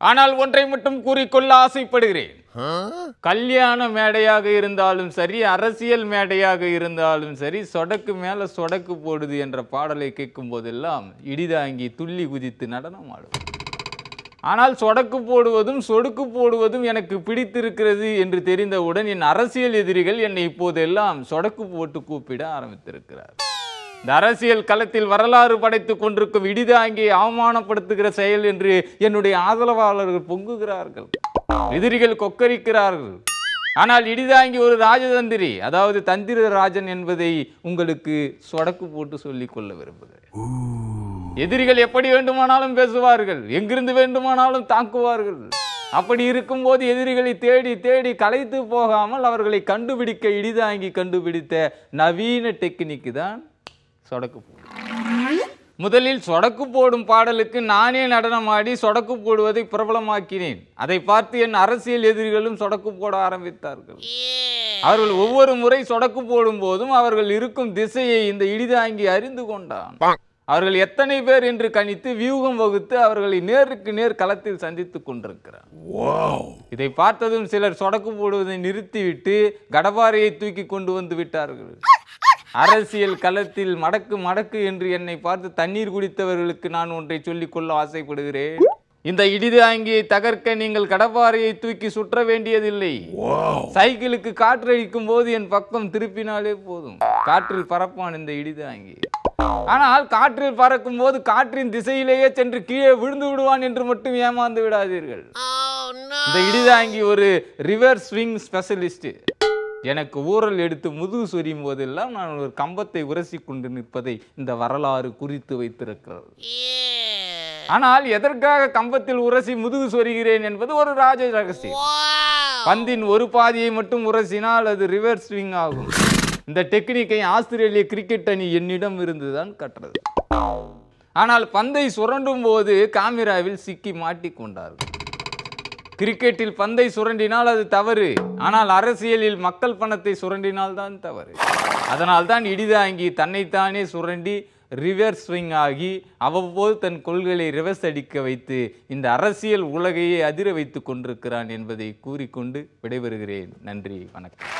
ஆனால் ஒன்றை மட்டும் கூறிக்கொள்ள ஆசைப்படுகிறேன். கல்யாண மேடையாக இருந்தாலும் சரி, அரசியல் மேடையாக இருந்தாலும் சரி, சொடக்கு மேல சொடக்கு போடுது என்ற பாடலை கேட்கும் போதெல்லாம் இடிதாங்கி துள்ளி குதித்து நடனம் ஆடும். ஆனால் சொடக்கு போடுவதும் சொடுக்கு போடுவதும் எனக்கு பிடித்திருக்கிறது என்று தெரிந்தவுடன் என் அரசியல் எதிரிகள் என்னை இப்போதெல்லாம் சொடக்கு போட்டு கூப்பிட ஆரம்பித்திருக்கிறார். இந்த அரசியல் களத்தில் வரலாறு படைத்துக் கொண்டிருக்கும் இடிதாங்கியை அவமானப்படுத்துகிற செயல் என்று என்னுடைய ஆதரவாளர்கள் பொங்குகிறார்கள், எதிரிகள் கொக்கரிக்கிறார்கள். ஆனால் இடிதாங்கி ஒரு ராஜதந்திரி, அதாவது தந்திர ராஜன் என்பதை உங்களுக்கு சொடக்கு போட்டு சொல்லிக் கொள்ள விரும்புகிறேன். எதிரிகள் எப்படி வேண்டுமானாலும் பேசுவார்கள், எங்கிருந்து வேண்டுமானாலும் தாக்குவார்கள். அப்படி இருக்கும்போது எதிரிகளை தேடி தேடி கலைத்து போகாமல் அவர்களை கண்டுபிடிக்க இடிதாங்கி கண்டுபிடித்த நவீன டெக்னிக் தான் சொடக்கு போடு. முதலில் சொடக்கு போடும் பாடலுக்கு நானே நடனமாடி சொடக்கு போடுவதை பிரபலமாக்கினேன். அதை பார்த்து என் அரசியல் எதிரிகளும் சொடக்கு போட ஆரம்பித்தார்கள். அவர்கள் ஒவ்வொரு முறை சொடக்கு போடும் போதும் அவர்கள் இருக்கும் திசையை இந்த இடிதாங்கி அறிந்து கொண்டான். அவர்கள் எத்தனை பேர் என்று கணித்து வியூகம் வகுத்து அவர்களை நேருக்கு நேர் களத்தில் சந்தித்துக் கொண்டிருக்கிறார். இதை பார்த்ததும் சிலர் சொடக்கு போடுவதை நிறுத்திவிட்டு கடபாரையை தூக்கி கொண்டு வந்து விட்டார்கள். அரசியல் களத்தில் மடக்கு மடக்கு என்று என்னை பார்த்து தண்ணீர் குடித்தவர்களுக்கு நான் ஒன்றை சொல்லிக் கொள்ள ஆசைப்படுகிறேன். இந்த இடிதாங்கியை தகர்க்க நீங்கள் கடப்பாறையை தூக்கி சுற்ற வேண்டியதில்லை. சைக்கிளுக்கு காற்றடிக்கும் போது என் பக்கம் திருப்பினாலே போதும், காற்றில் பறப்பான் இந்த இடிதாங்கி. ஆனால் காற்றில் பறக்கும் போது காற்றின் திசையிலேயே சென்று கீழே விழுந்து விடுவான் என்று மட்டும் ஏமாந்து விடாதீர்கள். இந்த இடிதாங்கி ஒரு ரிவர்ஸ் ஸ்விங் ஸ்பெஷலிஸ்ட். எனக்கு ஊரல் எடுத்து முதுகு சொரியும் போதெல்லாம் நான் ஒரு கம்பத்தை உரசி கொண்டு நிற்பதை இந்த வரலாறு குறித்து வைத்திருக்கிறது. ஆனால் எதற்காக கம்பத்தில் உரசி முதுகு சொரிகிறேன் என்பது ஒரு ராஜ ரகசியம். பந்தின் ஒரு பாதியை மட்டும் உரசினால் அது ரிவர்ஸ் ஸ்விங் ஆகும். இந்த டெக்னிக்கை ஆஸ்திரேலிய கிரிக்கெட் அணி என்னிடம் இருந்துதான் கற்றது. ஆனால் பந்தை சுரண்டும் போது காமிராவில் சிக்கி மாட்டிக்கொண்டார்கள். கிரிக்கெட்டில் பந்தை சுரண்டினால் அது தவறு, ஆனால் அரசியலில் மக்கள் பணத்தை சுரண்டினால் தான் தவறு. அதனால் தான் இடிதாங்கி தன்னைத்தானே சுரண்டி ரிவர்ஸ் ஸ்விங் ஆகி அவ்வப்போது தன் கொள்கையை ரிவர்ஸ் அடிக்க வைத்து இந்த அரசியல் உலகையே அதிர வைத்து கொண்டிருக்கிறான் என்பதை கூறிக்கொண்டு விடைபெறுகிறேன். நன்றி, வணக்கம்.